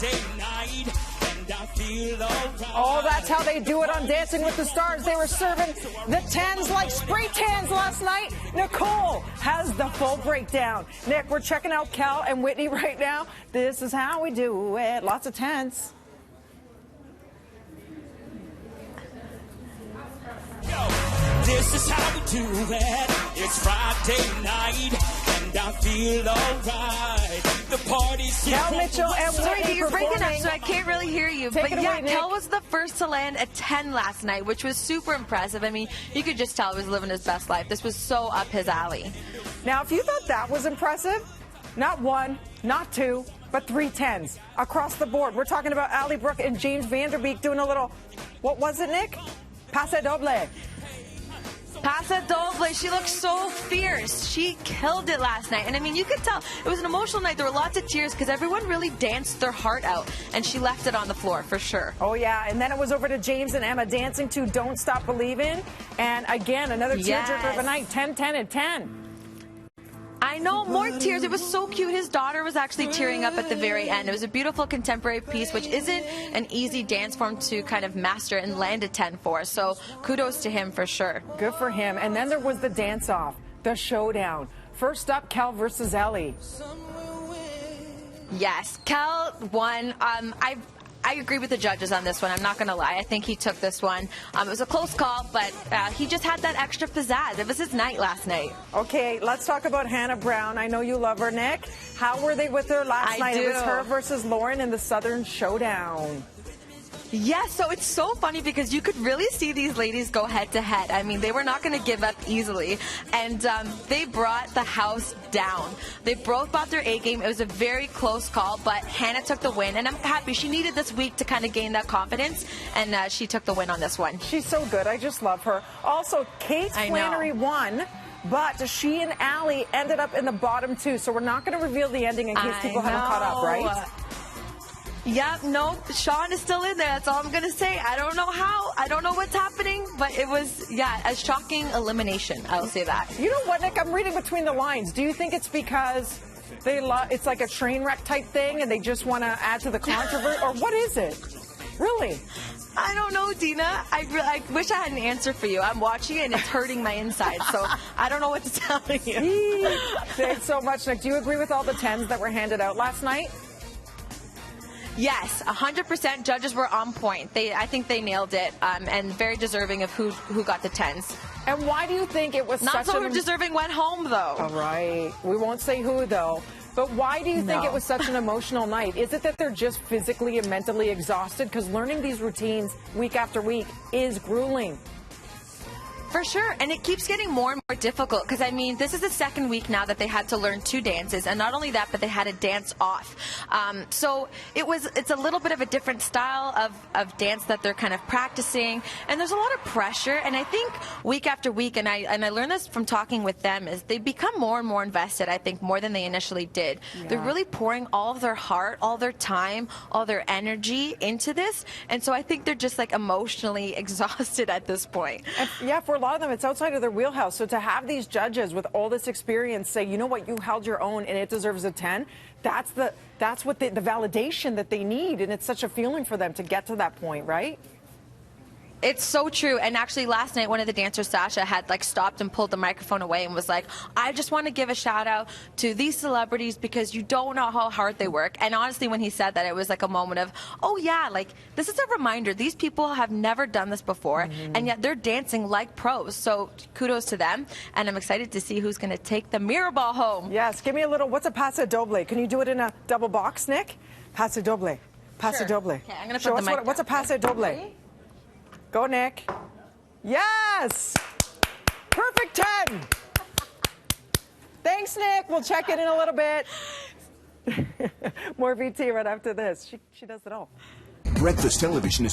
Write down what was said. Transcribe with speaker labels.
Speaker 1: Friday night, and I feel alright.
Speaker 2: Oh, that's how they do it on Dancing with the Stars. They were serving the tens like spray tans last night. Nicole has the full breakdown. Nick, we're checking out Cal and Whitney right now. This is how we do it. Lots of tens.
Speaker 1: This is how we do it. It's Friday night, and I feel alright. The party's here.
Speaker 2: Cal Mitchell and
Speaker 3: Sorry,
Speaker 2: Whitney
Speaker 3: you're breaking up,
Speaker 2: performing.
Speaker 3: so I can't really hear you.
Speaker 2: Take
Speaker 3: But
Speaker 2: it
Speaker 3: yeah,
Speaker 2: away, Nick.
Speaker 3: Cal was the first to land a 10 last night, which was super impressive. I mean, you could just tell he was living his best life. This was so up his alley.
Speaker 2: Now, if you thought that was impressive, not one, not two, but 3 tens across the board. We're talking about Ali Brooke and James Vanderbeek doing a little, what was it, Nick? Paso doble.
Speaker 3: Paso doble, she looked so fierce. She killed it last night. And I mean, you could tell it was an emotional night. There were lots of tears because everyone really danced their heart out. And she left it on the floor for sure.
Speaker 2: Oh, yeah. And then it was over to James and Emma dancing to Don't Stop Believin'. And again, another tearjerker of a night, 10, 10, and 10.
Speaker 3: I know, more tears. It was so cute. His daughter was actually tearing up at the very end. It was a beautiful contemporary piece, which isn't an easy dance form to kind of master and land a 10 for. So kudos to him for sure.
Speaker 2: Good for him. And then there was the dance-off, the showdown. First up, Cal versus Ellie.
Speaker 3: Yes, Cal won. I agree with the judges on this one. I'm not going to lie. I think he took this one. It was a close call, but he just had that extra pizzazz. It was his night last night.
Speaker 2: Okay, let's talk about Hannah Brown. I know you love her, Nick. How were they with her last night?
Speaker 3: do.
Speaker 2: It was her versus Lauren in the Southern Showdown.
Speaker 3: Yes, so it's so funny because you could really see these ladies go head to head. I mean, they were not going to give up easily, and they brought the house down. They both brought their A game. It was a very close call, but Hannah took the win, and I'm happy. She needed this week to kind of gain that confidence, and she took the win on this one.
Speaker 2: She's so good. I just love her. Also, Kate Flannery won, but she and Allie ended up in the bottom 2, so we're not going to reveal the ending in case people haven't caught up, right?
Speaker 3: Yep, no, Sean is still in there. That's all I'm going to say. I don't know how. I don't know what's happening, but it was, yeah, a shocking elimination. I'll say that.
Speaker 2: You know what, Nick? I'm reading between the lines. Do you think it's because it's like a train wreck type thing and they just want to add to the controversy? Or what is it? Really?
Speaker 3: I don't know, Dina. I wish I had an answer for you. I'm watching it and it's hurting my inside, so I don't know what to tell you.
Speaker 2: Thanks so much, Nick. Do you agree with all the 10s that were handed out last night?
Speaker 3: Yes, 100%. Judges were on point. I think they nailed it, and very deserving of who got the 10s.
Speaker 2: And why do you think it was
Speaker 3: not so deserving went home, though?
Speaker 2: All right. We won't say who, though. But why do you think it was such an emotional night? Is it that they're just physically and mentally exhausted? Because learning these routines week after week is grueling.
Speaker 3: For sure, and it keeps getting more and more difficult because, I mean, this is the second week now that they had to learn 2 dances, and not only that, but they had to dance off. So it's a little bit of a different style of dance that they're kind of practicing, and there's a lot of pressure, and I think week after week, and I learned this from talking with them, is they become more and more invested, I think, more than they initially did. Yeah. They're really pouring all of their heart, all their time, all their energy into this, and so I think they're just like emotionally exhausted at this point.
Speaker 2: And yeah, for a lot of them, it's outside of their wheelhouse. So to have these judges with all this experience say, you know what, you held your own and it deserves a 10, that's what the validation that they need. And it's such a feeling for them to get to that point, right?
Speaker 3: It's so true. And actually last night, one of the dancers, Sasha, had stopped and pulled the microphone away and was like, I just want to give a shout out to these celebrities because you don't know how hard they work. And honestly, when he said that, it was like a moment of, oh yeah, this is a reminder. These people have never done this before, and yet they're dancing like pros. So kudos to them. And I'm excited to see who's going to take the mirror ball home.
Speaker 2: Yes. Give me a little, what's a paso doble? Can you do it in a double box, Nick? Paso doble. Paso doble.
Speaker 3: Okay, I'm going to put the mic down.
Speaker 2: What's a paso doble?
Speaker 3: Ready?
Speaker 2: Go, Nick. Yes! Perfect 10! Thanks, Nick. We'll check it in a little bit. More VT right after this. She does it all.
Speaker 4: Breakfast television is